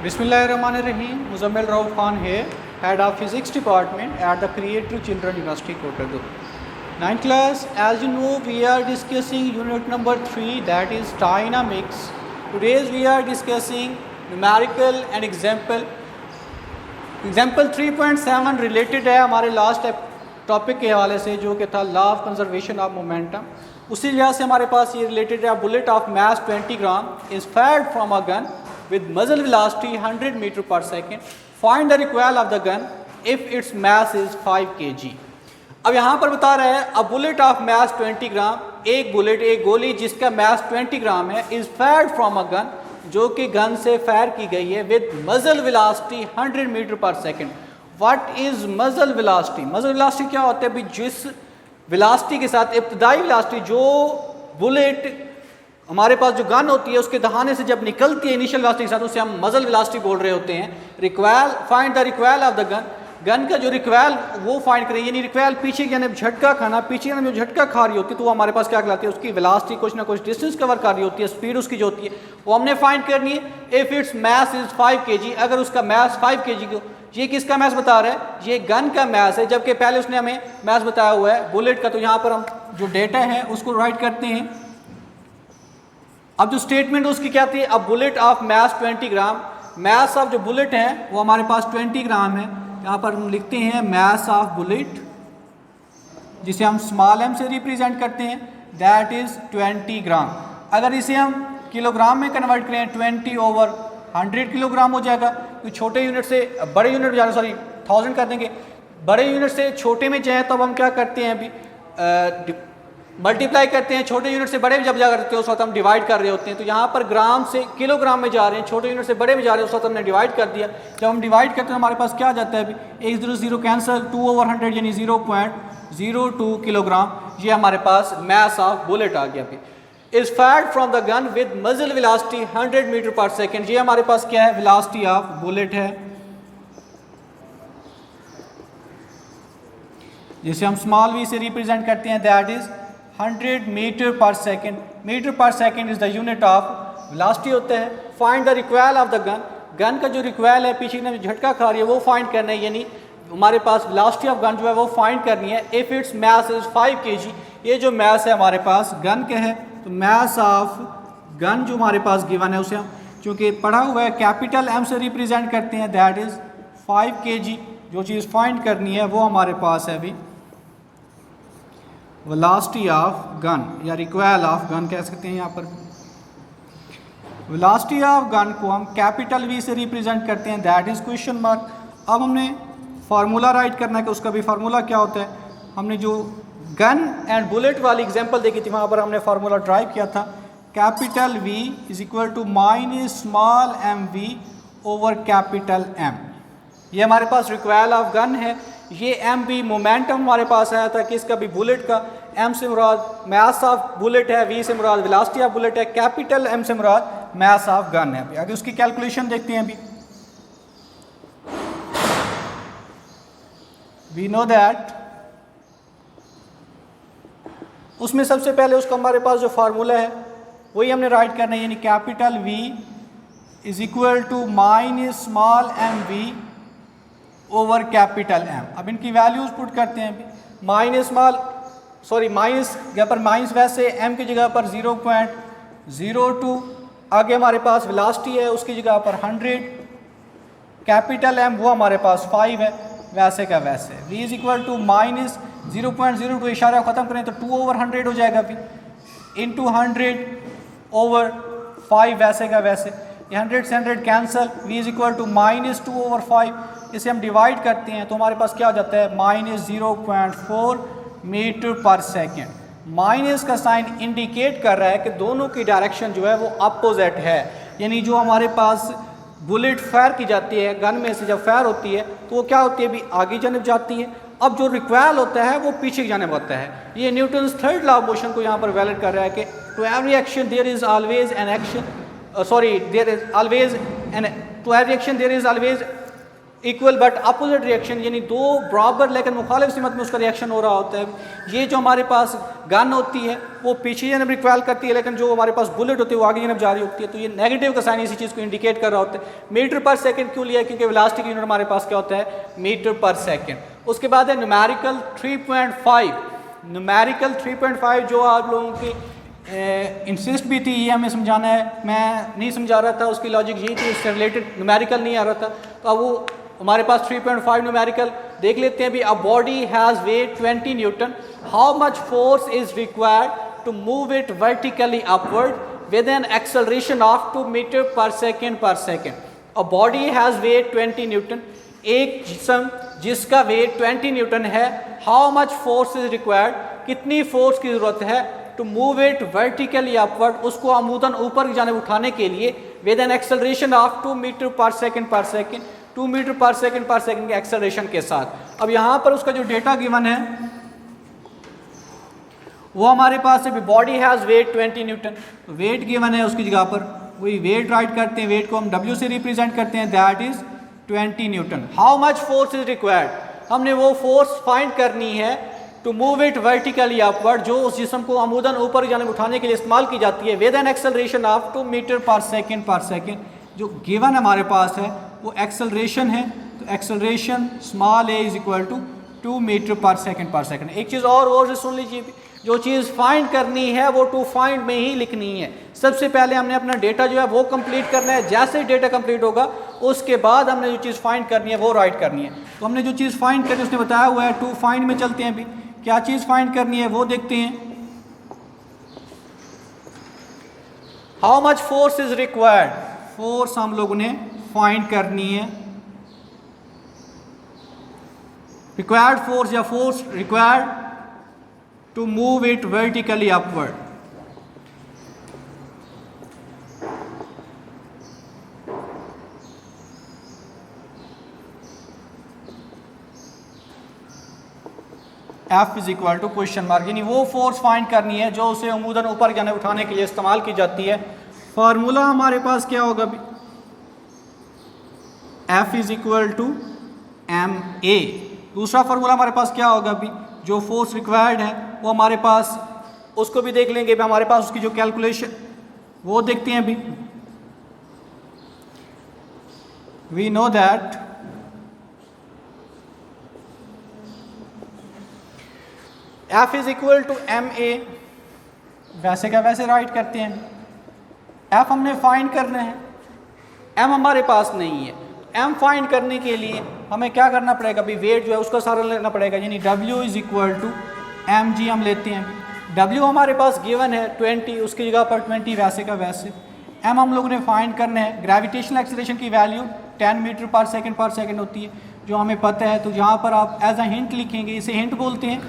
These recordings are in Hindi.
Bismillahirrahmanirrahim. Muzammil Rauf Khan here, Head of Physics Department at the Creative Children University, Kottayam. 9th class, as you know, we are discussing unit number 3, that is dynamics. Today we are discussing numerical and example. Example 3.7 related है हमारे लास्ट टॉपिक के हवाले से जो कि था law of conservation of momentum. उसी लिहाज से हमारे पास ये रिलेटेड है. Bullet of mass 20 gram is fired from a gun with muzzle velocity 100 meter per second. Find the recoil of the gun if its mass is 5 kg. अब यहाँ पर बता रहा है a bullet of mass 20 ग्राम, एक बुलेट एक गोली जिसका mass 20 ग्राम है is fired from a gun, जो कि गन से फायर की गई है with muzzle velocity 100 meter per second. What is muzzle velocity? Muzzle velocity क्या होता है? भी जिस वेलोसिटी के साथ इब्तदाई वेलोसिटी जो बुलेट हमारे पास जो गन होती है उसके दहाने से जब निकलती है इनिशियल वेलोसिटी के साथ, उसे हम मजल वेलोसिटी बोल रहे होते हैं. Recoil, find the recoil of the gun. Gun का जो रिक्वायल वो फाइंड करें, यानी रिक्वायल पीछे की यानी झटका खाना, पीछे की जो झटका खा रही होती है तो वो हमारे पास क्या कहलाती है? उसकी वेलोसिटी कुछ ना कुछ डिस्टेंस कवर कर रही होती है, स्पीड उसकी जो होती है वो हमने फाइंड करनी है. If its mass is 5 kg, अगर उसका मैस 5 kg को, ये किसका मैस बता रहा है? ये गन का मैस है, जबकि पहले उसने हमें मैस बताया हुआ है बुलेट का. तो यहाँ पर हम जो डेटा है उसको राइट करते हैं. अब जो स्टेटमेंट उसकी क्या थी? अब bullet of mass 20 gram, mass of जो बुलेट है वो हमारे पास 20 ग्राम है. यहाँ पर हम लिखते हैं मैस ऑफ बुलेट, जिसे हम स्मॉल एम से रिप्रेजेंट करते हैं, दैट इज 20 ग्राम. अगर इसे हम किलोग्राम में कन्वर्ट करें 20/100 किलोग्राम हो जाएगा. तो छोटे यूनिट से बड़े यूनिट जाना, सॉरी 1000 कर देंगे. बड़े यूनिट से छोटे में जाए तो अब हम क्या करते हैं? अभी मल्टीप्लाई करते हैं. छोटे यूनिट से बड़े में जब जा करते हैं उस वक्त हम डिवाइड कर रहे होते हैं. तो यहाँ पर ग्राम से किलोग्राम में जा रहे हैं, छोटे यूनिट से बड़े में जा रहे हैं, उस वक्त हमने डिवाइड कर दिया. जब हम डिवाइड करते हैं हमारे पास क्या आ जाता है? अभी 1 0 0 कैंसिल, 2/100 यानी 0.02 किलोग्राम. ये हमारे पास मैस ऑफ बुलेट आ गया. अभी is fired from the gun with मजल वेलोसिटी 100 मीटर पर सेकेंड. ये हमारे पास क्या है? वेलोसिटी ऑफ बुलेट है, जिसे हम स्मॉल वी से रिप्रेजेंट करते हैं, that is 100 metre per second. Metre per second is the unit of velocity होता है. Find the recoil of the gun. Gun का जो रिक्वायल है पीछे में झटका खा रही है वो फाइंड करना है, यानी हमारे पास वेलोसिटी ऑफ गन जो है वो फाइंड करनी है. If its mass is 5 kg, ये जो मैस है हमारे पास गन के है, तो मैस ऑफ गन जो हमारे पास गिवन है उसे हम चूँकि पढ़ा हुआ है कैपिटल एम से रिप्रेजेंट करते हैं, दैट इज 5 kg. जो चीज़ फाइंड करनी है वो हमारे पास है अभी वेलोसिटी ऑफ गन या रिक्वायल ऑफ गन कह सकते हैं. यहाँ पर वेलोसिटी ऑफ गन को हम कैपिटल वी से रिप्रेजेंट करते हैं, दैट इज क्वेश्चन मार्क. अब हमने फार्मूला राइट करना है कि उसका भी फार्मूला क्या होता है. हमने जो गन एंड बुलेट वाली एग्जांपल देखी थी वहाँ पर हमने फार्मूला ड्राइव किया था. Capital V is equal to minus small M we over capital M. ये हमारे पास रिक्वायल ऑफ गन है. ये एम भी मोमेंटम हमारे पास आया था कि इसका भी बुलेट का. एम से मुराद मैस ऑफ बुलेट है, वी से मुराद वेलोसिटी ऑफ बुलेट है, कैपिटल एम से मुराद मैस ऑफ गन है. अगर उसकी कैलकुलेशन देखते हैं, अभी वी नो दैट उसमें सबसे पहले उसका हमारे पास जो फार्मूला है वही हमने राइट करना है, यानी capital V is equal to minus small M we over capital M. अब इनकी वैल्यूज पुट करते हैं. अभी माइनस स्मॉल, सॉरी माइनस यहाँ पर माइनस वैसे एम की जगह पर 0.02, आगे हमारे पास वेलोसिटी है उसकी जगह पर 100, कैपिटल एम वो हमारे पास 5 है, वैसे का वैसे. v is equal to minus 0.02 इशारा ख़त्म करें तो 2/100 हो जाएगा. अभी इंटू 100 ओवर 5 वैसे का वैसे. 100 से 100 cancel, v is equal to minus 2/5. इसे हम डिवाइड करते हैं तो हमारे पास क्या हो जाता है? Minus 0.4 metre per second. Minus का साइन इंडिकेट कर रहा है कि दोनों की डायरेक्शन जो है वो अपोजिट है, यानी जो हमारे पास बुलेट फायर की जाती है गन में से जब फायर होती है तो वो क्या होती है? अभी आगे जानब जाती है. अब जो रिक्वायल होता है वो पीछे की जानब होता है. ये Newton's third law of motion को यहाँ पर वैलिड कर रहा है कि to every action there is always an action, sorry there is always an, to every action there is always equal but opposite reaction, यानी दो बराबर लेकिन मुखालिफ सिमत में उसका रिएक्शन हो रहा होता है। ये जो हमारे पास गन होती है वो पीछे जनब रिक्वायल करती है, लेकिन जो हमारे पास बुलेट होती है वो आगे जनब जा रही होती है। तो ये नेगेटिव का साइन इसी चीज़ को इंडिकेट कर रहा होता है। मीटर पर सेकंड क्यों लिया? क्योंकि वेलोसिटी की यूनिट हमारे पास क्या होता है? मीटर पर सेकंड। उसके बाद है न्यूमेरिकल 3.5। न्यूमेरिकल 3.5 जो आप लोगों की इंसिस्ट भी थी, ये हमें समझाना है, मैं नहीं समझा रहा था, उसकी लॉजिक यही थी, उससे रिलेटेड न्यूमेरिकल नहीं आ रहा था। तो अब वो हमारे पास 3.5 न्यूमेरिकल देख लेते हैं भी। A body has weight 20 newton, how much force is required to move it vertically upward with an acceleration of 2 metre per second per second. A body has weight 20 newton, एक जिस्म जिसका वेट 20 न्यूटन है, how much force is required, कितनी फोर्स की ज़रूरत है, to move it vertically upward, उसको अमूदन ऊपर की जानिब उठाने के लिए, with an acceleration of 2 metre per second 2 metre per second के एक्सेलरेशन के साथ। अब यहाँ पर उसका जो डेटा गिवन है वो हमारे पास है, body has weight 20 Newton, wait given है उसकी जगह पर, वही वेट राइट करते हैं, वेट को हम W से रिप्रेजेंट करते हैं, that is 20 newton. How much force is required, हमने वो फोर्स फाइंड करनी है to move it vertically upward, जो उस जिस्म को अमूदन ऊपर जाने उठाने के लिए इस्तेमाल की जाती है, with an acceleration of 2 metre per second. जो गिवन हमारे पास है वो एक्सेलरेशन है, तो acceleration small a is equal to 2 metre per second. एक चीज़ और से सुन लीजिए, जो चीज़ फाइंड करनी है वो टू फाइंड में ही लिखनी है। सबसे पहले हमने अपना डेटा जो है वो कंप्लीट करना है, जैसे डेटा कंप्लीट होगा उसके बाद हमने जो चीज़ फाइंड करनी है वो राइट करनी है। तो हमने जो चीज़ फाइंड करनी है उसने बताया हुआ है, टू फाइंड में चलते हैं। अभी क्या चीज़ फाइंड करनी है वो देखते हैं। How much force is required, force हम लोगों ने फाइंड करनी है। रिक्वायर्ड फोर्स या force required to move it vertically upward. F is equal to question mark, यानी वो फोर्स फाइंड करनी है जो उसे अमूदन ऊपर जाने उठाने के लिए इस्तेमाल की जाती है। फार्मूला हमारे पास क्या होगा अभी, F is equal to ma। दूसरा फार्मूला हमारे पास क्या होगा अभी, जो फोर्स रिक्वायर्ड है वो हमारे पास, उसको भी देख लेंगे हमारे पास उसकी जो कैलकुलेशन वो देखते हैं अभी। We know that F is equal to ma, वैसे का वैसे राइट करते हैं। F हमने फाइंड करना है, M हमारे पास नहीं है। M फाइंड करने के लिए हमें क्या करना पड़ेगा अभी, वेट जो है उसका सारा लेना पड़ेगा, यानी W is equal to mg हम लेते हैं। W हमारे पास गिवन है 20, उसकी जगह पर 20 वैसे का वैसे। M हम लोगों ने फाइंड करना है, ग्रेविटेशनल एक्सीलरेशन की वैल्यू 10 मीटर पर सेकेंड होती है, जो हमें पता है। तो यहाँ पर आप एज अ हिंट लिखेंगे, इसे हिंट बोलते हैं,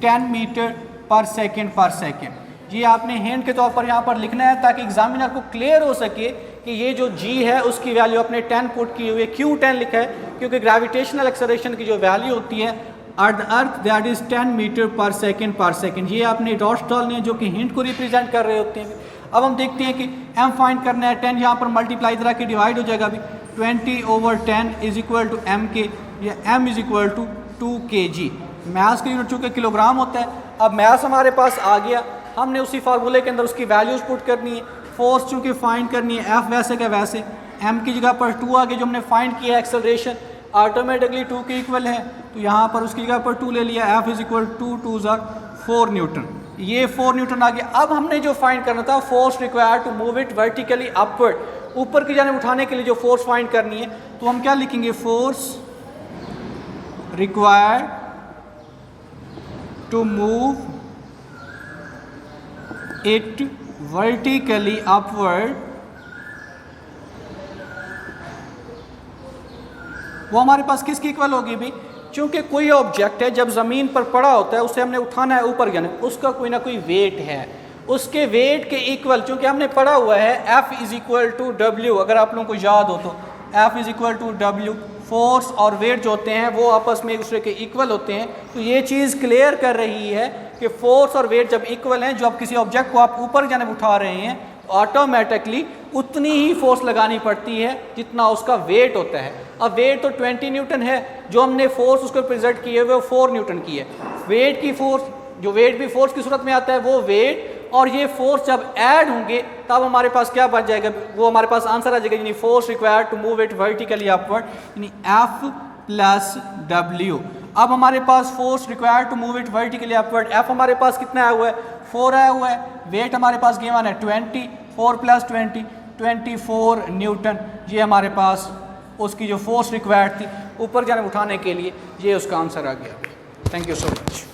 10 मीटर पर सेकेंड। ये आपने हिंट के तौर पर यहाँ पर लिखना है ताकि एग्जामिनर को क्लियर हो सके कि ये जो g है उसकी वैल्यू आपने 10 पुट की हुई है। क्यों 10 लिखा है, क्योंकि ग्रेविटेशनल एक्सेलरेशन की जो वैल्यू होती है at the earth that is 10 metre per second. ये आपने डॉट्स डालने हैं जो कि हिंट को रिप्रेजेंट कर रहे होते हैं। अब हम देखते हैं कि m फाइंड करना है, 10 यहाँ पर मल्टीप्लाई तरह के डिवाइड हो जाएगा अभी, 20/10 इज इक्वल टू mk, या m is equal to 2 kg। Maths की यूनिट चूँकि किलोग्राम होता है। अब मैथ्स हमारे पास आ गया, हमने उसी फार्मूले के अंदर उसकी वैल्यूज पुट करनी है। फोर्स चूँकि फाइंड करनी है, F वैसे का वैसे, M की जगह पर 2 आगे जो हमने फाइंड किया एक्सेलरेशन ऑटोमेटिकली 2 के इक्वल है, तो यहाँ पर उसकी जगह पर 2 ले लिया। F इज इक्वल 2 = 4 न्यूटन, ये 4 न्यूटन आ गया। अब हमने जो फाइंड करना था force required to move it vertically upward, ऊपर की जाने उठाने के लिए जो फोर्स फाइंड करनी है, तो हम क्या लिखेंगे, force required to move it vertically upward, वो हमारे पास किसकी इक्वल होगी भी, क्योंकि कोई ऑब्जेक्ट है जब ज़मीन पर पड़ा होता है उसे हमने उठाना है ऊपर जाने, उसका कोई ना कोई वेट है, उसके वेट के इक्वल चूँकि हमने पढ़ा हुआ है F is equal to W, अगर आप लोगों को याद हो तो F is equal to W। Force और वेट जो होते हैं वो आपस में एक दूसरे के इक्वल होते हैं। तो ये चीज़ क्लियर कर रही है कि फोर्स और वेट जब इक्वल हैं, जब किसी ऑब्जेक्ट को आप ऊपर जाने उठा रहे हैं, ऑटोमेटिकली उतनी ही फोर्स लगानी पड़ती है जितना उसका वेट होता है। अब वेट तो 20 न्यूटन है, जो हमने फोर्स उसको प्रेजेंट किए हुए वो 4 न्यूटन की है। वेट की फोर्स, जो वेट भी फोर्स की सूरत में आता है, वो वेट और ये फोर्स जब ऐड होंगे तब हमारे पास क्या बच जाएगा, वो हमारे पास आंसर आ जाएगा, यानी force required to move it vertically upward, यानी F प्लस W। अब हमारे पास force required to move it vertically upward, F हमारे पास कितना आया हुआ है, 4 आया हुआ है, वेट हमारे पास गिवन है 20, 4 प्लस 20 24 न्यूटन। ये हमारे पास उसकी जो फोर्स रिक्वायर्ड थी ऊपर जाने उठाने के लिए, ये उसका आंसर आ गया। Thank you so much.